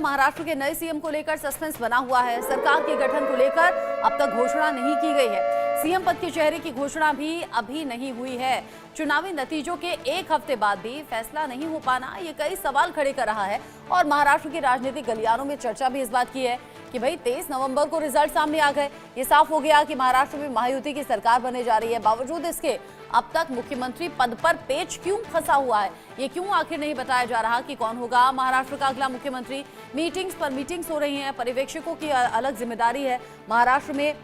महाराष्ट्र के नए सीएम को लेकर सस्पेंस बना हुआ है। सरकार के गठन को लेकर अब तक घोषणा नहीं की गई है। सीएम पद के चेहरे की घोषणा भी अभी नहीं हुई है। चुनावी नतीजों के एक हफ्ते बाद भी फैसला नहीं हो पाना ये कई सवाल खड़े कर रहा है और महाराष्ट्र के राजनीतिक गलियारों में चर्चा भी इस बात की है कि भाई 23 नवंबर को रिजल्ट सामने आ गए। ये साफ हो गया कि महाराष्ट्र में महायुति की सरकार बनने जा रही है। बावजूद इसके अब तक मुख्यमंत्री पद पर पेच क्यों फंसा हुआ है, ये क्यों आखिर नहीं बताया जा रहा कि कौन होगा महाराष्ट्र का अगला मुख्यमंत्री। मीटिंग्स पर मीटिंग्स हो रही हैं, पर्यवेक्षकों की अलग जिम्मेदारी है महाराष्ट्र में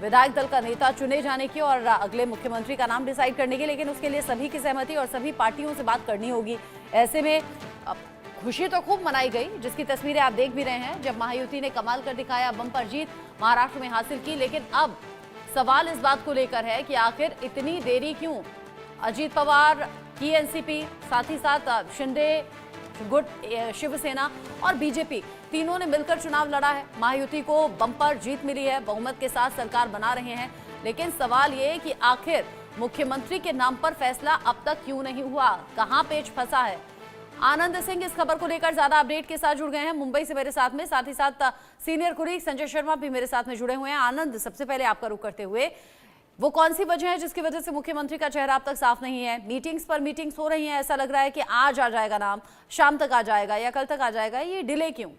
विधायक दल का नेता चुने जाने की और अगले मुख्यमंत्री का नाम डिसाइड करने की, लेकिन उसके लिए सभी की सहमति और सभी पार्टियों से बात करनी होगी। ऐसे में खुशी तो खूब मनाई गई, जिसकी तस्वीरें आप देख भी रहे हैं, जब महायुति ने कमाल कर दिखाया, बम्पर जीत महाराष्ट्र में हासिल की। लेकिन अब सवाल इस बात को लेकर है कि आखिर इतनी देरी क्यों। अजीत पवार की एनसीपी, साथ ही साथ शिंदे गुट, शिवसेना और बीजेपी तीनों ने मिलकर चुनाव लड़ा है। महायुति को बम्पर जीत मिली है, बहुमत के साथ सरकार बना रहे हैं। लेकिन सवाल ये कि आखिर मुख्यमंत्री के नाम पर फैसला अब तक क्यों नहीं हुआ, कहां पेच फंसा है। आनंद सिंह इस खबर को लेकर ज्यादा अपडेट के साथ जुड़ गए हैं मुंबई से मेरे साथ में, साथ ही साथ सीनियर कुरीक संजय शर्मा भी मेरे साथ में जुड़े हुए हैं। आनंद, सबसे पहले आपका रुख करते हुए, वो कौन सी वजह है जिसकी वजह से मुख्यमंत्री का चेहरा अब तक साफ नहीं है। मीटिंग्स पर मीटिंग्स हो रही हैं, ऐसा लग रहा है कि आज आ जाएगा नाम, शाम तक आ जाएगा या कल तक आ जाएगा, ये डिले क्यों?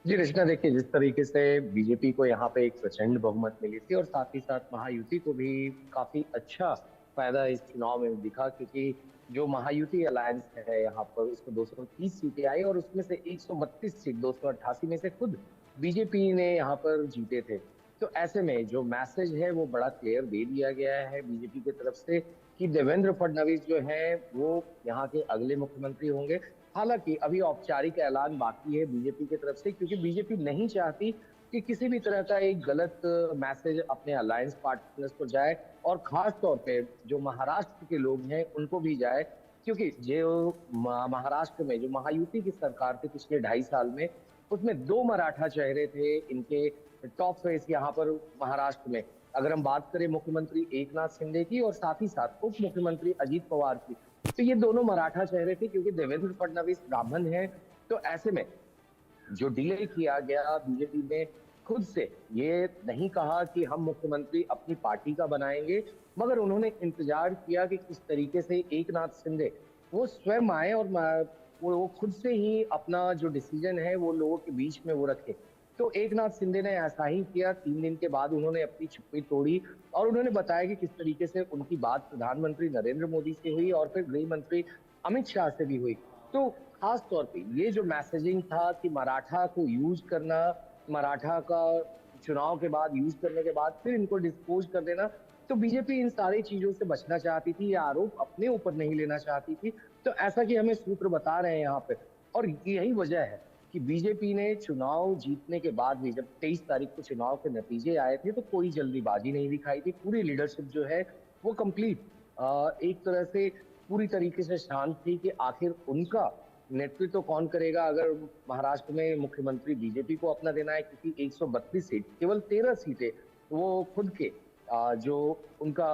जी रचना, देखिए जिस तरीके से बीजेपी को यहाँ पे एक प्रचंड बहुमत मिली थी और साथ ही साथ महायुति को भी काफी अच्छा फायदा इस चुनाव में दिखा, क्योंकि जो महायुति अलायंस है यहाँ पर उसको 230 सीटें आई और उसमें से 132 सीट 288 में से खुद बीजेपी ने यहाँ पर जीते थे। तो ऐसे में जो मैसेज है वो बड़ा क्लियर दे दिया गया है बीजेपी की तरफ से कि देवेंद्र फडणवीस जो है वो यहाँ के अगले मुख्यमंत्री होंगे। हालांकि अभी औपचारिक ऐलान बाकी है बीजेपी की तरफ से, क्योंकि बीजेपी नहीं चाहती कि किसी भी तरह का एक गलत मैसेज अपने अलायंस पार्टनर्स को जाए और खास तौर पे जो महाराष्ट्र के लोग हैं उनको भी जाए, क्योंकि जो महाराष्ट्र में जो महायुति की सरकार थी पिछले 2.5 साल में, उसमें 2 मराठा चेहरे थे इनके टॉप फेस यहाँ पर महाराष्ट्र में। अगर हम बात करें मुख्यमंत्री एकनाथ शिंदे की और साथ ही साथ उप मुख्यमंत्री अजीत पवार की, तो ये दोनों मराठा चेहरे थे, क्योंकि देवेंद्र फडणवीस ब्राह्मण है। तो ऐसे में जो डिले किया गया, बीजेपी ने खुद से ये नहीं कहा कि हम मुख्यमंत्री अपनी पार्टी का बनाएंगे, मगर उन्होंने इंतजार किया कि किस तरीके से एकनाथ शिंदे वो स्वयं आए और वो खुद से ही अपना जो डिसीजन है वो लोगों के बीच में वो रखे। तो एकनाथ शिंदे ने ऐसा ही किया। 3 दिन के बाद उन्होंने अपनी चुप्पी तोड़ी और उन्होंने बताया कि किस तरीके से उनकी बात प्रधानमंत्री नरेंद्र मोदी से हुई और फिर गृह मंत्री अमित शाह से भी हुई। तो खास तौर पे ये जो मैसेजिंग था कि मराठा को यूज करना, मराठा का चुनाव के बाद यूज करने के बाद फिर इनको डिस्पोज कर देना, तो बीजेपी इन सारी चीजों से बचना चाहती थी, ये आरोप अपने ऊपर नहीं लेना चाहती थी। तो ऐसा कि हमें सूत्र बता रहे हैं यहाँ पे, और यही वजह है कि बीजेपी ने चुनाव जीतने के बाद भी जब 23 तारीख को चुनाव के नतीजे आए थे तो कोई जल्दीबाजी नहीं दिखाई थी। पूरी लीडरशिप जो है वो कंप्लीट एक तरह से पूरी तरीके से शांत थी कि आखिर उनका नेतृत्व तो कौन करेगा अगर महाराष्ट्र में मुख्यमंत्री बीजेपी को अपना देना है, क्योंकि 132 सीट, केवल 13 सीटें वो खुद के जो उनका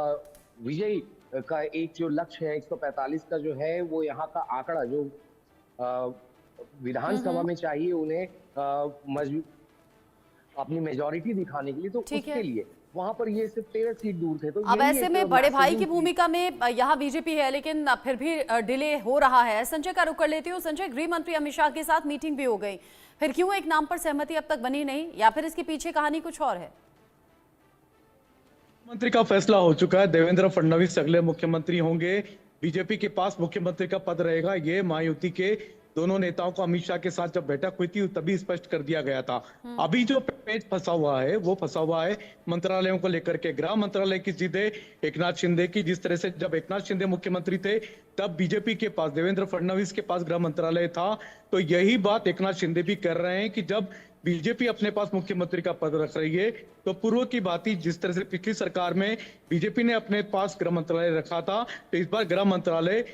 विजयी का एक जो लक्ष्य है 145 का जो है वो यहाँ का आंकड़ा जो विधानसभा में चाहिए उन्हें अपनी मेजॉरिटी दिखाने के लिए, तो उसके लिए वहां पर ये सिर्फ 13 सीट दूर थे। तो अब ऐसे में बड़े भाई की भूमिका में यहाँ बीजेपी है, लेकिन फिर भी डिले हो रहा है। संजय का रुख कर लेती हूँ। संजय, गृह मंत्री अमित शाह के साथ मीटिंग भी हो गई, फिर क्यों एक नाम पर सहमति अब तक बनी नहीं, या फिर इसके पीछे कहानी कुछ और है? मुख्यमंत्री का फैसला हो चुका है, देवेंद्र फडणवीस अगले मुख्यमंत्री होंगे। बीजेपी के पास मुख्यमंत्री का पद रहेगा, ये महायुति के दोनों नेताओं को अमित शाह के साथ जब बैठक हुई थी तभी स्पष्ट कर दिया गया था। अभी जो पेच फंसा हुआ है वो फंसा हुआ है मंत्रालयों को लेकर के। गृह मंत्रालय की सीधे एकनाथ शिंदे की, जिस तरह से जब एकनाथ शिंदे मुख्यमंत्री थे तब बीजेपी के पास, देवेंद्र फडणवीस के पास गृह मंत्रालय था। तो यही बात एकनाथ शिंदे भी कर रहे हैं कि जब बीजेपी अपने पास मुख्यमंत्री का पद रख रही है तो पूर्व की बात ही, जिस तरह से पिछली सरकार में बीजेपी ने अपने पास गृह मंत्रालय रखा था, तो इस बार गृह मंत्रालय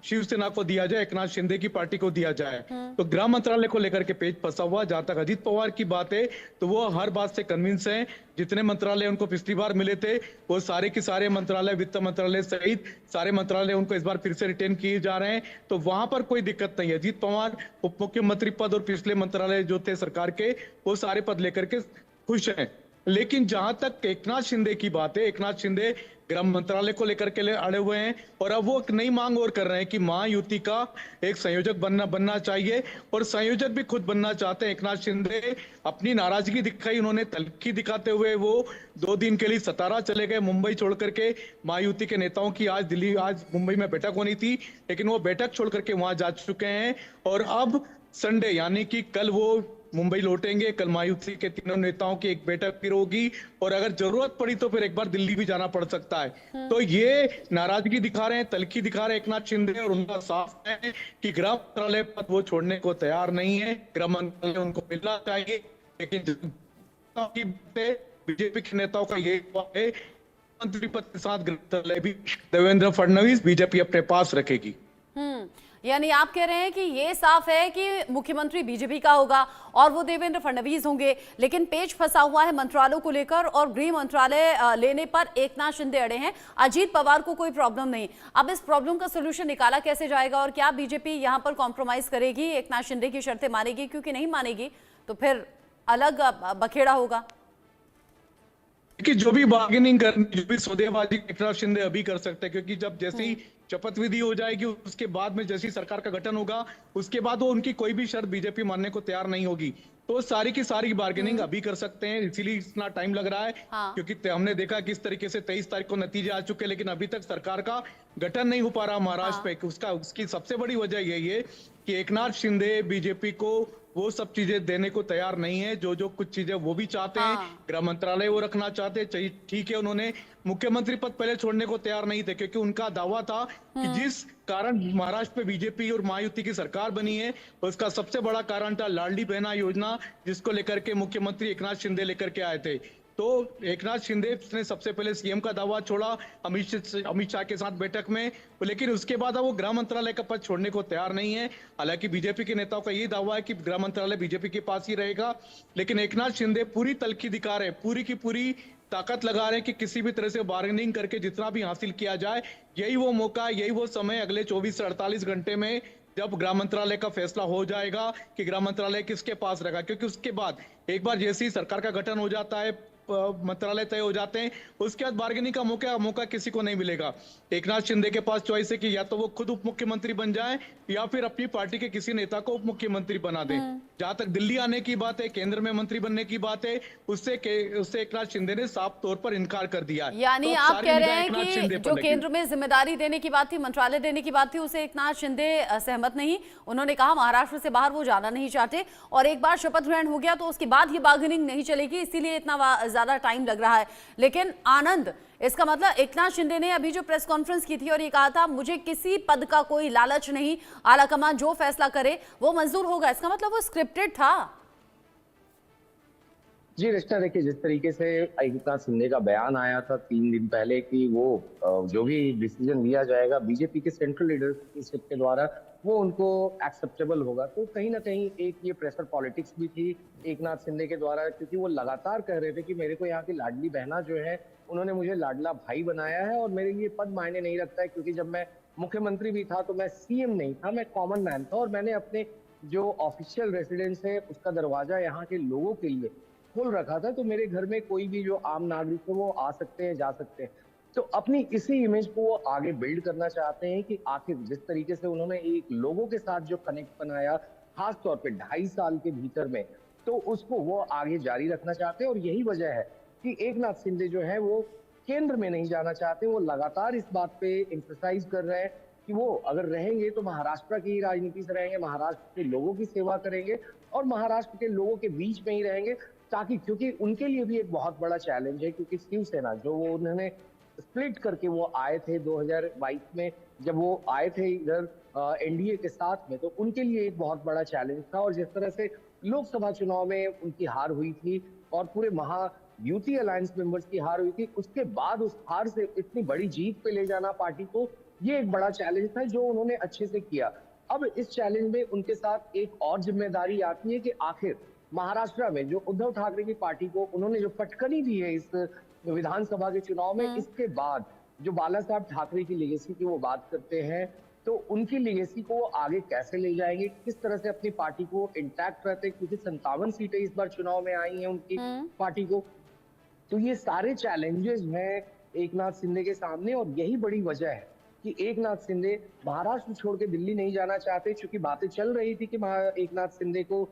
शिवसेना को दिया जाए, एकनाथ शिंदे की पार्टी को दिया जाए। तो गृह मंत्रालय को लेकर के पेच फंसा हुआ। जहां तक अजीत पवार की बात है तो वो हर बात से कन्विंस हैं। जितने मंत्रालय उनको पिछली बार मिले थे वो सारे के सारे मंत्रालय, वित्त मंत्रालय सहित सारे मंत्रालय उनको इस बार फिर से रिटेन किए जा रहे हैं। तो वहां पर कोई दिक्कत नहीं है। अजीत पवार उप मुख्यमंत्री पद और पिछले मंत्रालय जो थे सरकार के, वो सारे पद लेकर के खुश हैं। लेकिन जहां तक एकनाथ शिंदे की बात है, एकनाथ शिंदे गृह मंत्रालय को लेकर के अड़े हुए हैं और अब वो एक नई मांग और कर रहे हैं कि महायुति का एक संयोजक बनना चाहिए और संयोजक भी खुद बनना चाहते हैं। एकनाथ शिंदे अपनी नाराजगी दिखाई, उन्होंने तल्खी दिखाते हुए वो 2 दिन के लिए सतारा चले गए, मुंबई छोड़ करके। महायुति के नेताओं की आज मुंबई में बैठक होनी थी, लेकिन वो बैठक छोड़ करके वहां जा चुके हैं और अब संडे यानी कि कल वो मुंबई लौटेंगे। कल महायुति के तीनों नेताओं की एक बैठक फिर होगी और अगर जरूरत पड़ी तो फिर एक बार दिल्ली भी जाना पड़ सकता है। तो ये नाराजगी दिखा रहे हैं, तल्खी दिखा रहे हैं एकनाथ शिंदे और उनका साफ है कि गृह मंत्रालय पद वो छोड़ने को तैयार नहीं है। गृह मंत्रालय उनको मिलना चाहिए, लेकिन बीजेपी के नेताओं का ये है मंत्री पद के साथ गृह मंत्रालय भी देवेंद्र फडणवीस बीजेपी अपने पास रखेगी। यानी आप कह रहे हैं कि ये साफ है कि मुख्यमंत्री बीजेपी का होगा और वो देवेंद्र फडणवीस होंगे, लेकिन पेच फंसा हुआ है मंत्रालयों को लेकर और गृह मंत्रालय लेने पर एकनाथ शिंदे अड़े हैं। अजीत पवार को कोई प्रॉब्लम नहीं। अब इस प्रॉब्लम का सोल्यूशन निकाला कैसे जाएगा और क्या बीजेपी यहां पर कॉम्प्रोमाइज करेगी, एकनाथ शिंदे की शर्तें मानेगी? क्योंकि नहीं मानेगी तो फिर अलग बखेड़ा होगा। कि जो भी बार्गेनिंग करनी, जो भी सौदेबाजी एकनाथ शिंदे अभी कर सकते हैं, क्योंकि जब जैसी शपथ विधि हो जाएगी उसके बाद में जैसी सरकार का गठन होगा उसके बाद वो उनकी कोई भी शर्त बीजेपी मानने को तैयार नहीं होगी। तो सारी की सारी बार्गेनिंग अभी कर सकते हैं, इसीलिए इतना टाइम लग रहा है। क्योंकि हमने देखा किस तरीके से 23 तारीख को नतीजे आ चुके, लेकिन अभी तक सरकार का गठन नहीं हो पा रहा महाराष्ट्र पे। उसकी सबसे बड़ी वजह यही है कि एकनाथ शिंदे बीजेपी को वो सब चीजें देने को तैयार नहीं है जो कुछ चीजें वो भी चाहते हैं। गृह मंत्रालय वो रखना चाहते हैं, ठीक है। उन्होंने मुख्यमंत्री पद पहले छोड़ने को तैयार नहीं थे क्योंकि उनका दावा था कि जिस कारण महाराष्ट्र पे बीजेपी और महायुति की सरकार बनी है उसका सबसे बड़ा कारण था लाडली बहना योजना, जिसको लेकर के मुख्यमंत्री एकनाथ शिंदे लेकर के आए थे। तो एकनाथ शिंदे ने सबसे पहले सीएम का दावा छोड़ा अमित शाह के साथ बैठक में, लेकिन उसके बाद वो गृह मंत्रालय का पद छोड़ने को तैयार नहीं है। हालांकि बीजेपी के नेताओं का ये दावा है कि गृह मंत्रालय बीजेपी के पास ही रहेगा, लेकिन एकनाथ शिंदे पूरी तल्खी दिखा रहे हैं, पूरी की पूरी ताकत लगा रहे हैं कि किसी भी तरह से बार्गेनिंग करके जितना भी हासिल किया जाए, यही वो मौका, यही वो समय अगले 24 से 48 घंटे में जब गृह मंत्रालय का फैसला हो जाएगा कि गृह मंत्रालय किसके पास रहेगा। क्योंकि उसके बाद एक बार जैसे ही सरकार का गठन हो जाता है, मंत्रालय तय हो जाते हैं, उसके बाद बार्गेनिंग का मौका किसी को नहीं मिलेगा। एकनाथ शिंदे के पास चॉइस है कि या तो वो खुद उप मुख्यमंत्री बन जाए या फिर अपनी पार्टी के किसी नेता को उप मुख्यमंत्री बना दे। जहां तक दिल्ली आने की बात है, केंद्र में मंत्री बनने की बात है, उससे एकनाथ शिंदे ने साफ तौर पर इनकार कर दिया है। यानी तो आप कह रहे हैं कि जो केंद्र में जिम्मेदारी देने की बात थी, मंत्रालय देने की बात थी, उसे एकनाथ शिंदे सहमत नहीं। उन्होंने कहा महाराष्ट्र से बाहर वो जाना नहीं चाहते और एक बार शपथ ग्रहण हो गया तो उसके बाद ये बार्गेनिंग नहीं चलेगी, इसीलिए इतना ज्यादा टाइम लग रहा है। लेकिन आनंद, इसका मतलब एकनाथ शिंदे ने अभी जो प्रेस कॉन्फ्रेंस की थी और ये कहा था मुझे किसी पद का कोई लालच नहीं, आलाकमान जो फैसला करे वो मंजूर होगा, इसका मतलब वो स्क्रिप्टेड था। जी रचना, देखिए जिस तरीके से एकनाथ शिंदे का बयान आया था 3 दिन पहले कि वो जो भी डिसीजन लिया जाएगा बीजेपी के सेंट्रल लीडरशिप के द्वारा वो उनको एक्सेप्टेबल होगा, तो कहीं ना कहीं एक ये प्रेशर पॉलिटिक्स भी थी एकनाथ शिंदे के द्वारा, क्योंकि वो लगातार कह रहे थे कि मेरे को यहाँ की लाडली बहना जो है उन्होंने मुझे लाडला भाई बनाया है और मेरे लिए पद मायने नहीं रखता है, क्योंकि जब मैं मुख्यमंत्री भी था तो मैं सीएम नहीं था, मैं कॉमन मैन था और मैंने अपने जो ऑफिशियल रेसिडेंस है उसका दरवाजा यहाँ के लोगों के लिए खोल रखा था, तो मेरे घर में कोई भी जो आम नागरिक है वो आ सकते हैं, जा सकते हैं। तो अपनी इसी इमेज को वो आगे बिल्ड करना चाहते हैं कि आखिर जिस तरीके से उन्होंने एक लोगों के साथ जो कनेक्ट बनाया खास तौर पे 2.5 साल के भीतर में, तो उसको वो आगे जारी रखना चाहते हैं। और यही वजह है कि एकनाथ शिंदे जो है वो केंद्र में नहीं जाना चाहते। वो लगातार इस बात पे एम्फसाइज कर रहे हैं कि वो अगर रहेंगे तो महाराष्ट्र की राजनीति से रहेंगे, महाराष्ट्र के लोगों की सेवा करेंगे और महाराष्ट्र के लोगों के बीच में ही रहेंगे, ताकि क्योंकि उनके लिए भी एक बहुत बड़ा चैलेंज है, क्योंकि शिवसेना जो वो उन्होंने स्प्लिट करके वो आए थे 2022 में, जब वो आए थे इधर एनडीए के साथ में, तो उनके लिए एक बहुत बड़ा चैलेंज था। और जिस तरह से लोकसभा चुनाव में उनकी हार हुई थी और पूरे महायुति अलायंस मेंबर्स की हार हुई थी, उसके बाद उस हार से इतनी बड़ी जीत पे ले जाना पार्टी को, ये एक बड़ा चैलेंज था जो उन्होंने अच्छे से किया। अब इस चैलेंज में उनके साथ एक और जिम्मेदारी आती है कि आखिर महाराष्ट्र में जो उद्धव ठाकरे की पार्टी को उन्होंने जो फटकनी दी है इस विधानसभा के चुनाव में, इसके बाद जो बाला साहब ठाकरे की लेगेसी की वो बात करते हैं, तो उनकी लेगेसी को वो आगे कैसे ले जाएंगे, किस तरह से अपनी पार्टी को इंटैक्ट रहते, क्योंकि 57 सीटें इस बार चुनाव में आई हैं उनकी पार्टी को। तो ये सारे चैलेंजेस हैं एकनाथ शिंदे के सामने, और यही बड़ी वजह है कि एकनाथ शिंदे महाराष्ट्र छोड़ के दिल्ली नहीं जाना चाहते, क्योंकि बातें चल रही थी कि एकनाथ शिंदे को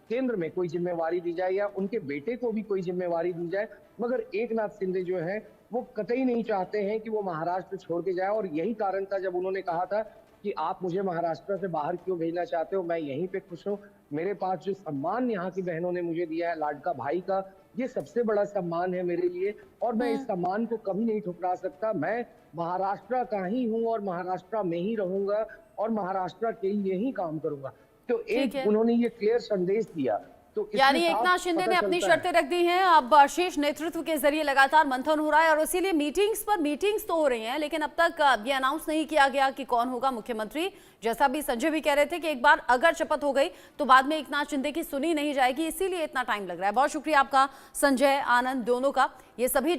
केंद्र में कोई जिम्मेवारी दी जाए या उनके बेटे को भी कोई जिम्मेवारी दी जाए, मगर एकनाथ शिंदे जो है वो कतई नहीं चाहते हैं कि वो महाराष्ट्र छोड़ के जाए। और यही कारण था जब उन्होंने कहा था कि आप मुझे महाराष्ट्र से बाहर क्यों भेजना चाहते हो, मैं यहीं पे खुश हूँ, मेरे पास जो सम्मान यहाँ की बहनों ने मुझे दिया है लाडका भाई का, ये सबसे बड़ा सम्मान है मेरे लिए, और मैं इस सम्मान को कभी नहीं ठुकरा सकता। मैं महाराष्ट्र का ही हूँ और महाराष्ट्र में ही रहूंगा और महाराष्ट्र के लिए ही काम करूंगा। तो एक उन्होंने ये क्लियर संदेश दिया। तो यानी एकनाथ शिंदे ने अपनी शर्तें रख दी हैं। अब शीर्ष नेतृत्व के जरिए लगातार मंथन हो रहा है और इसीलिए मीटिंग्स तो हो रही हैं, लेकिन अब तक ये अनाउंस नहीं किया गया कि कौन होगा मुख्यमंत्री। जैसा भी संजय भी कह रहे थे कि एक बार अगर शपथ हो गई तो बाद में एकनाथ शिंदे की सुनी नहीं जाएगी, इसीलिए इतना टाइम लग रहा है। बहुत शुक्रिया आपका संजय, आनंद दोनों का। ये सभी